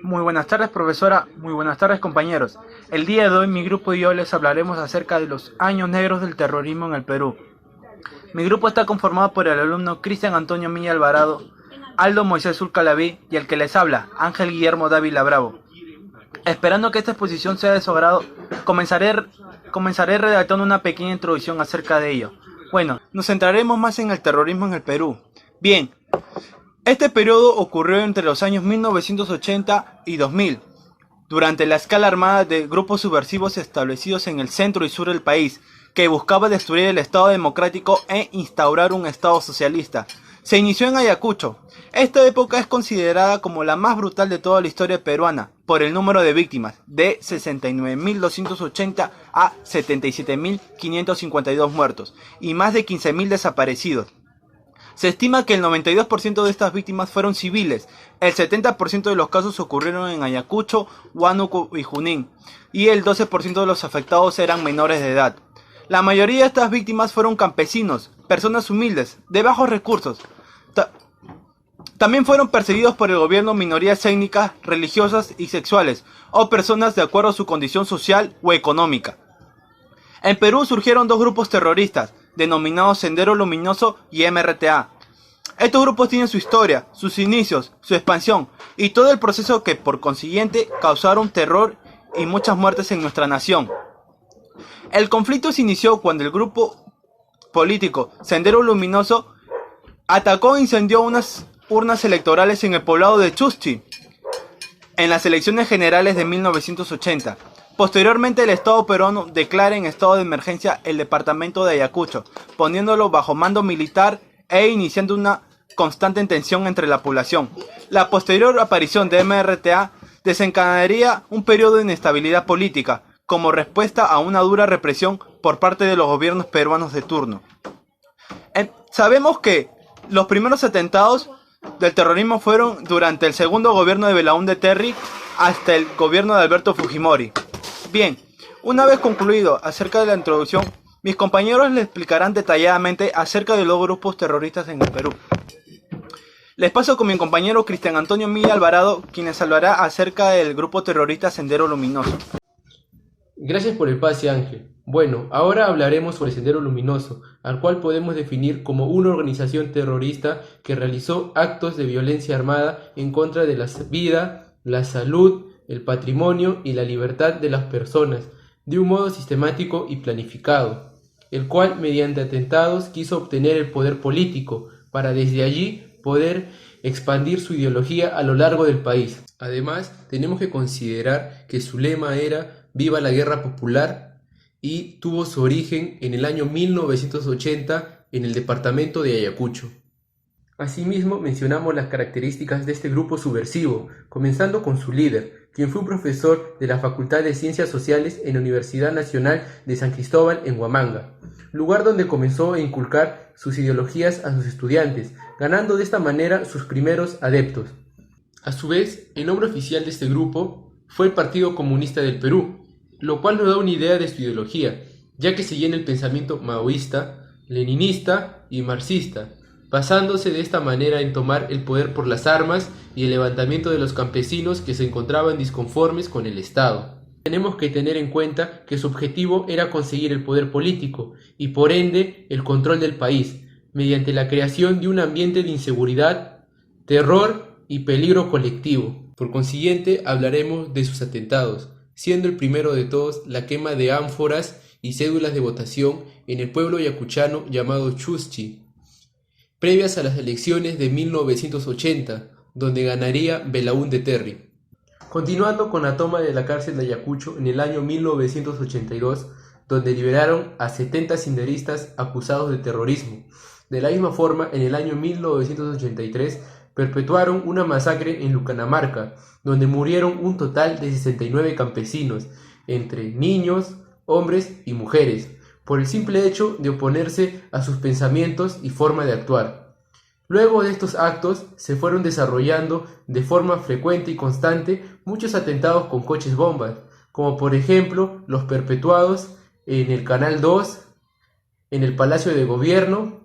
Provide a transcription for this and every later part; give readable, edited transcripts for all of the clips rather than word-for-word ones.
Muy buenas tardes, profesora. Muy buenas tardes, compañeros. El día de hoy mi grupo y yo les hablaremos acerca de los años negros del terrorismo en el Perú. Mi grupo está conformado por el alumno Cristian Antonio Milla Alvarado, Aldo Moisés Zulcalaví y el que les habla, Ángel Guillermo Dávila Bravo. Esperando que esta exposición sea de su agrado, comenzaré redactando una pequeña introducción acerca de ello. Bueno, nos centraremos más en el terrorismo en el Perú. Bien, este periodo ocurrió entre los años 1980 y 2000, durante la escala armada de grupos subversivos establecidos en el centro y sur del país, que buscaba destruir el Estado democrático e instaurar un Estado socialista. Se inició en Ayacucho. Esta época es considerada como la más brutal de toda la historia peruana, por el número de víctimas, de 69.280 a 77.552 muertos, y más de 15.000 desaparecidos. Se estima que el 92% de estas víctimas fueron civiles, el 70% de los casos ocurrieron en Ayacucho, Huánuco y Junín, y el 12% de los afectados eran menores de edad. La mayoría de estas víctimas fueron campesinos, personas humildes, de bajos recursos. También fueron perseguidos por el gobierno minorías étnicas, religiosas y sexuales, o personas de acuerdo a su condición social o económica. En Perú surgieron dos grupos terroristas, denominados Sendero Luminoso y MRTA. Estos grupos tienen su historia, sus inicios, su expansión y todo el proceso que por consiguiente causaron terror y muchas muertes en nuestra nación. El conflicto se inició cuando el grupo político Sendero Luminoso atacó e incendió unas urnas electorales en el poblado de Chuschi, en las elecciones generales de 1980. Posteriormente el Estado peruano declara en estado de emergencia el departamento de Ayacucho, poniéndolo bajo mando militar e iniciando una constante tensión entre la población. La posterior aparición de MRTA desencadenaría un periodo de inestabilidad política, como respuesta a una dura represión por parte de los gobiernos peruanos de turno. Sabemos que los primeros atentados del terrorismo fueron durante el segundo gobierno de Belaúnde Terry hasta el gobierno de Alberto Fujimori. Bien, una vez concluido acerca de la introducción, mis compañeros les explicarán detalladamente acerca de los grupos terroristas en el Perú. Les paso con mi compañero Cristian Antonio Milla Alvarado, quien les hablará acerca del grupo terrorista Sendero Luminoso. Gracias por el pase, Ángel. Bueno, ahora hablaremos sobre Sendero Luminoso, al cual podemos definir como una organización terrorista que realizó actos de violencia armada en contra de la vida, la salud, el patrimonio y la libertad de las personas, de un modo sistemático y planificado, el cual mediante atentados quiso obtener el poder político para desde allí poder expandir su ideología a lo largo del país. Además, tenemos que considerar que su lema era "Viva la guerra popular" y tuvo su origen en el año 1980 en el departamento de Ayacucho. Asimismo, mencionamos las características de este grupo subversivo, comenzando con su líder, quien fue un profesor de la Facultad de Ciencias Sociales en la Universidad Nacional de San Cristóbal en Huamanga, lugar donde comenzó a inculcar sus ideologías a sus estudiantes, ganando de esta manera sus primeros adeptos. A su vez, el nombre oficial de este grupo fue el Partido Comunista del Perú, lo cual nos da una idea de su ideología, ya que seguía en el pensamiento maoísta, leninista y marxista, basándose de esta manera en tomar el poder por las armas y el levantamiento de los campesinos que se encontraban disconformes con el Estado. Tenemos que tener en cuenta que su objetivo era conseguir el poder político y por ende el control del país, mediante la creación de un ambiente de inseguridad, terror y peligro colectivo. Por consiguiente, hablaremos de sus atentados, siendo el primero de todos la quema de ánforas y cédulas de votación en el pueblo ayacuchano llamado Chuschi, previas a las elecciones de 1980, donde ganaría Belaúnde Terry. Continuando con la toma de la cárcel de Ayacucho en el año 1982, donde liberaron a 70 senderistas acusados de terrorismo. De la misma forma, en el año 1983, perpetuaron una masacre en Lucanamarca, donde murieron un total de 69 campesinos, entre niños, hombres y mujeres, por el simple hecho de oponerse a sus pensamientos y forma de actuar. Luego de estos actos se fueron desarrollando de forma frecuente y constante muchos atentados con coches bombas, como por ejemplo los perpetuados en el Canal 2, en el Palacio de Gobierno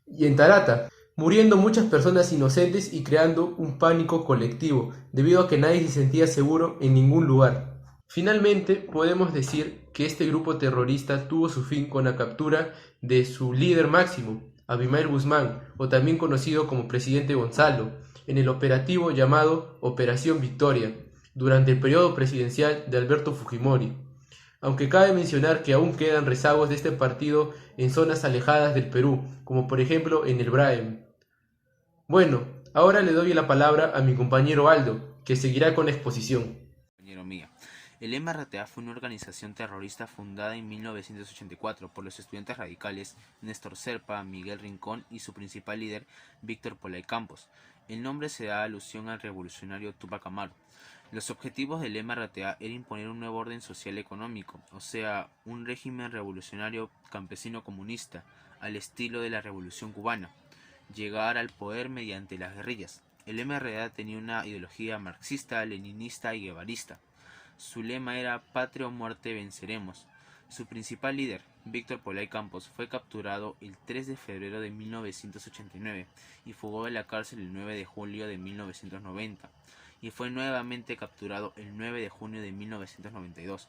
y en Tarata, muriendo muchas personas inocentes y creando un pánico colectivo, debido a que nadie se sentía seguro en ningún lugar. Finalmente, podemos decir que este grupo terrorista tuvo su fin con la captura de su líder máximo, Abimael Guzmán, o también conocido como Presidente Gonzalo, en el operativo llamado Operación Victoria, durante el periodo presidencial de Alberto Fujimori. Aunque cabe mencionar que aún quedan rezagos de este partido en zonas alejadas del Perú, como por ejemplo en el Braem. Bueno, ahora le doy la palabra a mi compañero Aldo, que seguirá con la exposición. Compañero mía. El MRTA fue una organización terrorista fundada en 1984 por los estudiantes radicales Néstor Serpa, Miguel Rincón y su principal líder Víctor Polay Campos. El nombre se da alusión al revolucionario Túpac Amaru. Los objetivos del MRTA era imponer un nuevo orden social económico, o sea, un régimen revolucionario campesino comunista, al estilo de la Revolución Cubana, llegar al poder mediante las guerrillas. El MRTA tenía una ideología marxista, leninista y guevarista. Su lema era Patria o muerte venceremos. Su principal líder, Víctor Polay Campos, fue capturado el 3 de febrero de 1989 y fugó de la cárcel el 9 de julio de 1990 y fue nuevamente capturado el 9 de junio de 1992.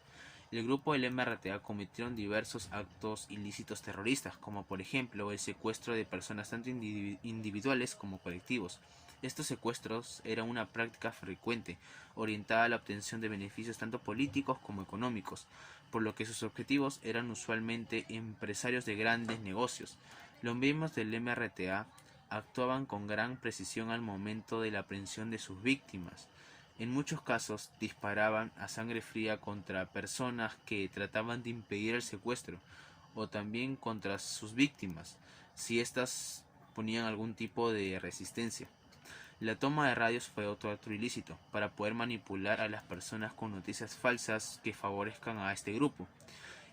El grupo del MRTA cometieron diversos actos ilícitos terroristas, como por ejemplo el secuestro de personas tanto individuales como colectivos. Estos secuestros eran una práctica frecuente, orientada a la obtención de beneficios tanto políticos como económicos, por lo que sus objetivos eran usualmente empresarios de grandes negocios. Los miembros del MRTA actuaban con gran precisión al momento de la aprehensión de sus víctimas. En muchos casos disparaban a sangre fría contra personas que trataban de impedir el secuestro, o también contra sus víctimas, si éstas ponían algún tipo de resistencia. La toma de radios fue otro acto ilícito, para poder manipular a las personas con noticias falsas que favorezcan a este grupo,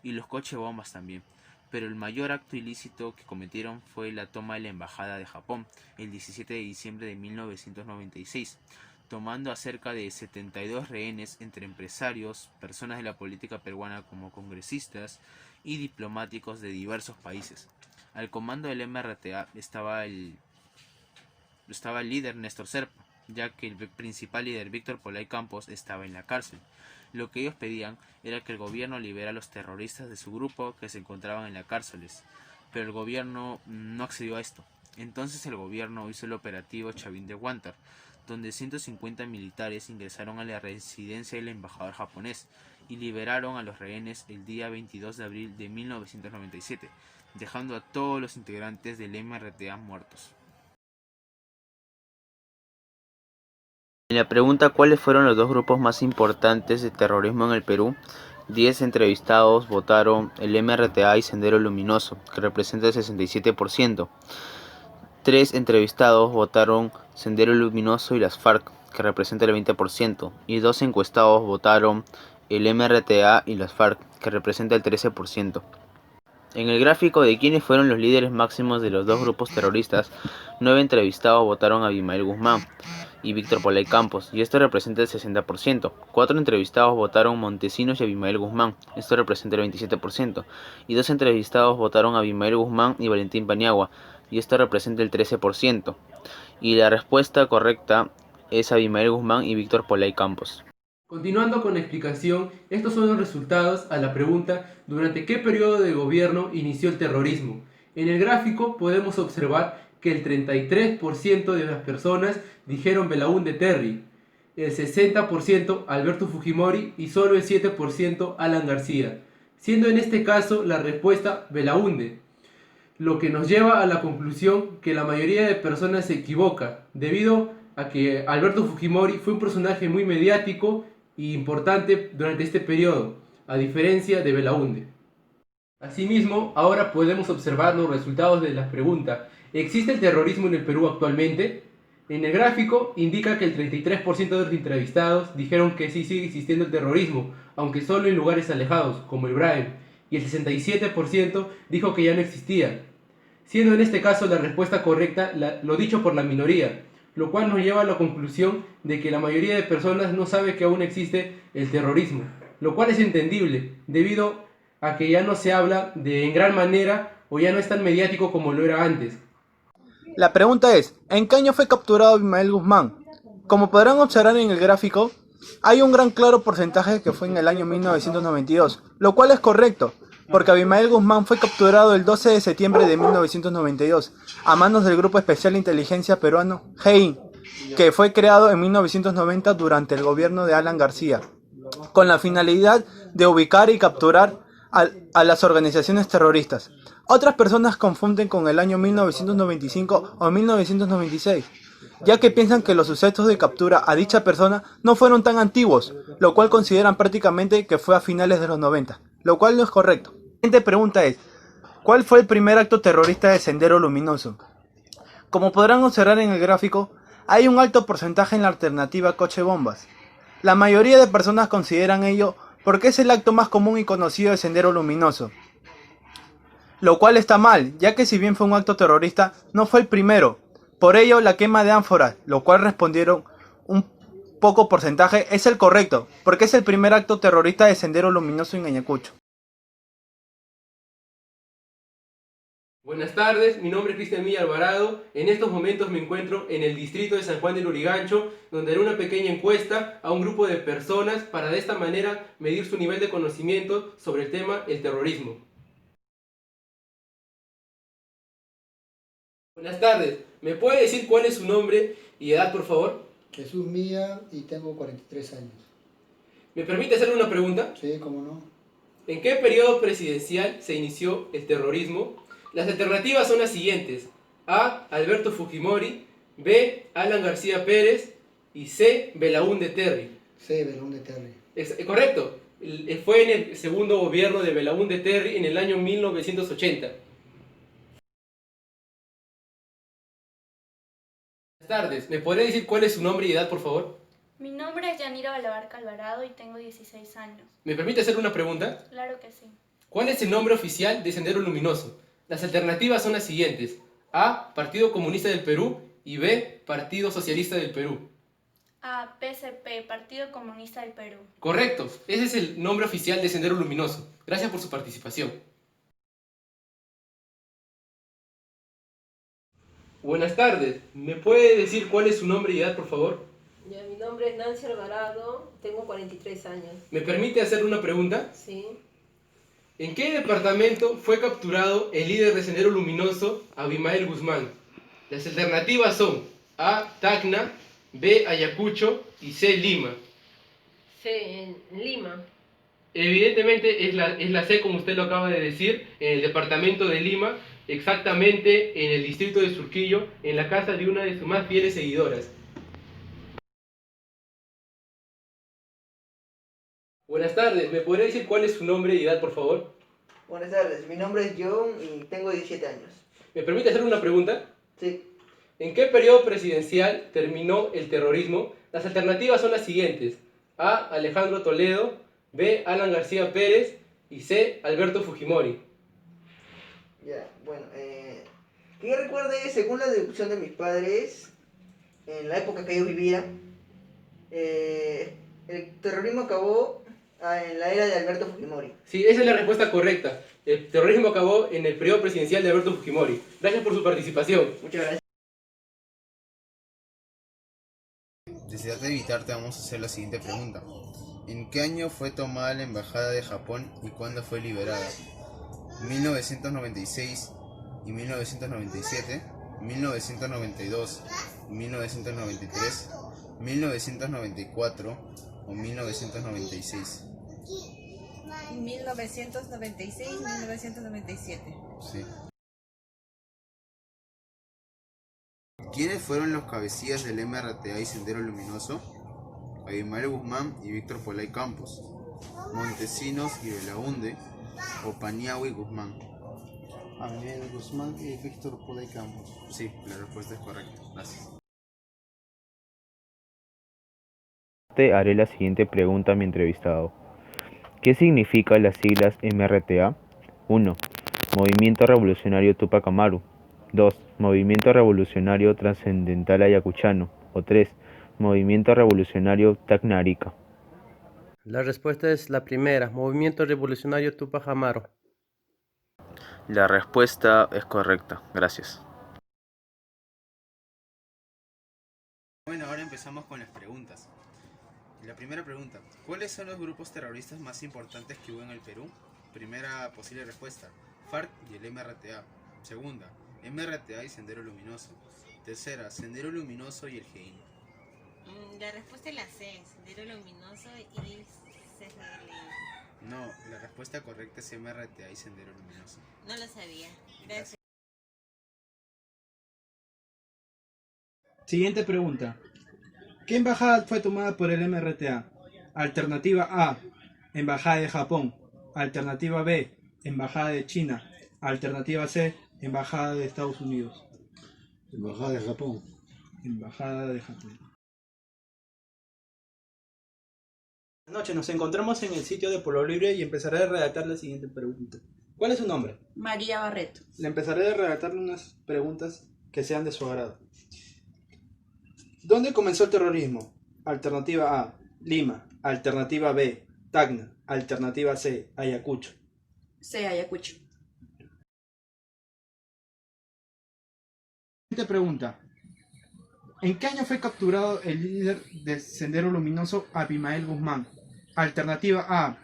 y los coche bombas también. Pero el mayor acto ilícito que cometieron fue la toma de la Embajada de Japón, el 17 de diciembre de 1996, tomando a cerca de 72 rehenes entre empresarios, personas de la política peruana como congresistas y diplomáticos de diversos países. Al comando del MRTA estaba el líder Néstor Serpa, ya que el principal líder Víctor Polay Campos estaba en la cárcel. Lo que ellos pedían era que el gobierno libera a los terroristas de su grupo que se encontraban en las cárceles, pero el gobierno no accedió a esto. Entonces el gobierno hizo el operativo Chavín de Huántar, donde 150 militares ingresaron a la residencia del embajador japonés y liberaron a los rehenes el día 22 de abril de 1997, dejando a todos los integrantes del MRTA muertos. En la pregunta ¿cuáles fueron los dos grupos más importantes de terrorismo en el Perú? 10 entrevistados votaron el MRTA y Sendero Luminoso, que representa el 67%. 3 entrevistados votaron Sendero Luminoso y las FARC, que representa el 20%. Y 2 encuestados votaron el MRTA y las FARC, que representa el 13%. En el gráfico de quiénes fueron los líderes máximos de los dos grupos terroristas, 9 entrevistados votaron a Abimael Guzmán y Víctor Polay Campos, y esto representa el 60%. 4 entrevistados votaron Montesinos y Abimael Guzmán, esto representa el 27%. Y 2 entrevistados votaron a Abimael Guzmán y Valentín Paniagua, y esto representa el 13%. Y la respuesta correcta es Abimael Guzmán y Víctor Polay Campos. Continuando con la explicación, estos son los resultados a la pregunta ¿durante qué periodo de gobierno inició el terrorismo? En el gráfico podemos observar que el 33% de las personas dijeron Belaúnde Terry, el 60% Alberto Fujimori y solo el 7% Alan García, siendo en este caso la respuesta Belaúnde, lo que nos lleva a la conclusión que la mayoría de personas se equivoca, debido a que Alberto Fujimori fue un personaje muy mediático y importante durante este periodo, a diferencia de Belaúnde. Asimismo, ahora podemos observar los resultados de la pregunta ¿existe el terrorismo en el Perú actualmente? En el gráfico indica que el 33% de los entrevistados dijeron que sí sigue existiendo el terrorismo, aunque solo en lugares alejados, como el Braem, y el 67% dijo que ya no existía, siendo en este caso la respuesta correcta lo dicho por la minoría, lo cual nos lleva a la conclusión de que la mayoría de personas no sabe que aún existe el terrorismo, lo cual es entendible, debido a que ya no se habla de en gran manera o ya no es tan mediático como lo era antes. La pregunta es, ¿en qué año fue capturado Abimael Guzmán? Como podrán observar en el gráfico, hay un gran claro porcentaje que fue en el año 1992, lo cual es correcto, porque Abimael Guzmán fue capturado el 12 de septiembre de 1992 a manos del Grupo Especial de Inteligencia Peruano GEIN, que fue creado en 1990 durante el gobierno de Alan García, con la finalidad de ubicar y capturar a las organizaciones terroristas. Otras personas confunden con el año 1995 o 1996, ya que piensan que los sucesos de captura a dicha persona no fueron tan antiguos, lo cual consideran prácticamente que fue a finales de los 90, lo cual no es correcto. La siguiente pregunta es, ¿cuál fue el primer acto terrorista de Sendero Luminoso? Como podrán observar en el gráfico, hay un alto porcentaje en la alternativa coche bombas. La mayoría de personas consideran ello porque es el acto más común y conocido de Sendero Luminoso, lo cual está mal, ya que si bien fue un acto terrorista, no fue el primero. Por ello, la quema de ánforas, lo cual respondieron un poco porcentaje, es el correcto, porque es el primer acto terrorista de Sendero Luminoso en Ayacucho. Buenas tardes, mi nombre es Cristian Milla Alvarado. En estos momentos me encuentro en el distrito de San Juan de Lurigancho, donde haré una pequeña encuesta a un grupo de personas para de esta manera medir su nivel de conocimiento sobre el tema el terrorismo. Buenas tardes, ¿me puede decir cuál es su nombre y edad, por favor? Jesús Mía y tengo 43 años. ¿Me permite hacerle una pregunta? Sí, cómo no. ¿En qué periodo presidencial se inició el terrorismo? Las alternativas son las siguientes: A. Alberto Fujimori, B. Alan García Pérez y C. Belaúnde Terry. Sí, Belaúnde Terry. Correcto, fue en el segundo gobierno de Belaúnde Terry en el año 1980. Buenas tardes, ¿me podría decir cuál es su nombre y edad, por favor? Mi nombre es Yanira Balabarca Alvarado y tengo 16 años. ¿Me permite hacer una pregunta? Claro que sí. ¿Cuál es el nombre oficial de Sendero Luminoso? Las alternativas son las siguientes: A. Partido Comunista del Perú y B. Partido Socialista del Perú. A. PCP, Partido Comunista del Perú. Correcto, ese es el nombre oficial de Sendero Luminoso. Gracias por su participación. Buenas tardes, ¿me puede decir cuál es su nombre y edad, por favor? Ya, mi nombre es Nancy Alvarado, tengo 43 años. ¿Me permite hacer una pregunta? Sí. ¿En qué departamento fue capturado el líder de Sendero Luminoso, Abimael Guzmán? Las alternativas son A. Tacna, B. Ayacucho y C. Lima. C, en Lima. Evidentemente es la C, como usted lo acaba de decir, en el departamento de Lima, exactamente en el distrito de Surquillo, en la casa de una de sus más fieles seguidoras. Buenas tardes, ¿me podría decir cuál es su nombre y edad, por favor? Buenas tardes, mi nombre es John y tengo 17 años. ¿Me permite hacer una pregunta? Sí, ¿En qué periodo presidencial terminó el terrorismo? Las alternativas son las siguientes: A. Alejandro Toledo, B. Alan García Pérez y C. Alberto Fujimori. ya, bueno, que yo recuerde, según la deducción de mis padres, en la época que yo vivía, el terrorismo acabó en la era de Alberto Fujimori. Sí, esa es la respuesta correcta. El terrorismo acabó en el periodo presidencial de Alberto Fujimori. Gracias por su participación. Muchas gracias. Desde de evitarte vamos a hacer la siguiente pregunta. ¿En qué año fue tomada la embajada de Japón y cuándo fue liberada? ¿1996 y 1997? ¿1992 y 1993? ¿1994 o 1996? 1996-1997. Sí. ¿Quiénes fueron los cabecillas del MRTA y Sendero Luminoso? Abimael Guzmán y Víctor Polay Campos, Montesinos y Belaúnde, o Paniagua y Guzmán. Abimael Guzmán y Víctor Polay Campos. Sí, la respuesta es correcta. Gracias. Te haré la siguiente pregunta a mi entrevistado. ¿Qué significan las siglas MRTA? 1. Movimiento Revolucionario Tupac Amaru. 2. Movimiento Revolucionario Trascendental Ayacuchano. O 3. Movimiento Revolucionario Tacna Arica. La respuesta es la primera, Movimiento Revolucionario Tupac Amaru. La respuesta es correcta. Gracias. Bueno, ahora empezamos con las preguntas. La primera pregunta, ¿cuáles son los grupos terroristas más importantes que hubo en el Perú? Primera posible respuesta, FARC y el MRTA. Segunda, MRTA y Sendero Luminoso. Tercera, Sendero Luminoso y el GEIN. La respuesta es la C, Sendero Luminoso y CSL. No, la respuesta correcta es MRTA y Sendero Luminoso. No lo sabía. Gracias. Siguiente pregunta. ¿Qué embajada fue tomada por el MRTA? Alternativa A, Embajada de Japón. Alternativa B, Embajada de China. Alternativa C, Embajada de Estados Unidos. Embajada de Japón. Embajada de Japón. Buenas noches, nos encontramos en el sitio de Pueblo Libre y empezaré a redactar la siguiente pregunta. ¿Cuál es su nombre? María Barreto. Le empezaré a redactarle unas preguntas que sean de su agrado. ¿Dónde comenzó el terrorismo? Alternativa A, Lima. Alternativa B, Tacna. Alternativa C, Ayacucho. C, Ayacucho. Siguiente pregunta. ¿En qué año fue capturado el líder del Sendero Luminoso, Abimael Guzmán? Alternativa A,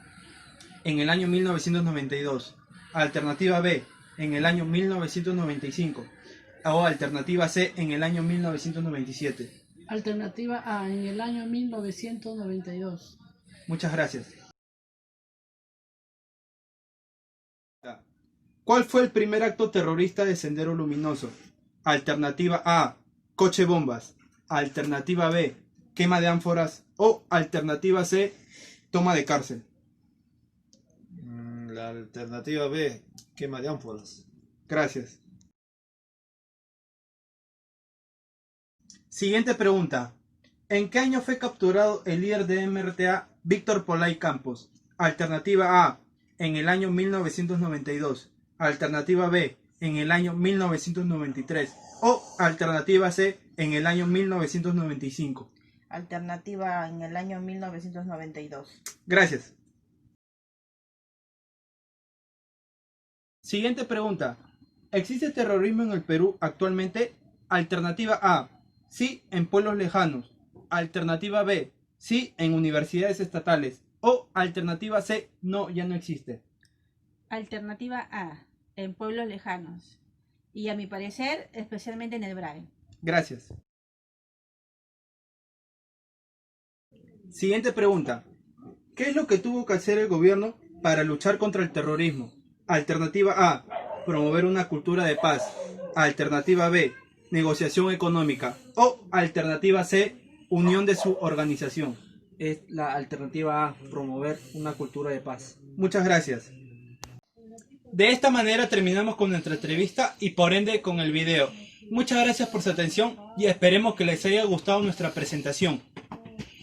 en el año 1992. Alternativa B, en el año 1995. O alternativa C, en el año 1997. Alternativa A, en el año 1992. Muchas gracias. ¿Cuál fue el primer acto terrorista de Sendero Luminoso? Alternativa A, coche bombas. Alternativa B, quema de ánforas. O alternativa C, toma de cárcel. La alternativa B, quema de ánforas. Gracias. Siguiente pregunta. ¿En qué año fue capturado el líder de MRTA, Víctor Polay Campos? Alternativa A, en el año 1992. Alternativa B, en el año 1993. O alternativa C, en el año 1995. Alternativa en el año 1992. Gracias. Siguiente pregunta. ¿Existe terrorismo en el Perú actualmente? Alternativa A, sí en pueblos lejanos. Alternativa B, sí en universidades estatales. O alternativa C, no, ya no existe. Alternativa A, en pueblos lejanos. Y a mi parecer, especialmente en el BRAE. Gracias. Siguiente pregunta. ¿Qué es lo que tuvo que hacer el gobierno para luchar contra el terrorismo? Alternativa A, promover una cultura de paz. Alternativa B, negociación económica. O alternativa C, unión de su organización. Es la alternativa A, promover una cultura de paz. Muchas gracias. De esta manera terminamos con nuestra entrevista y por ende con el video. Muchas gracias por su atención y esperemos que les haya gustado nuestra presentación.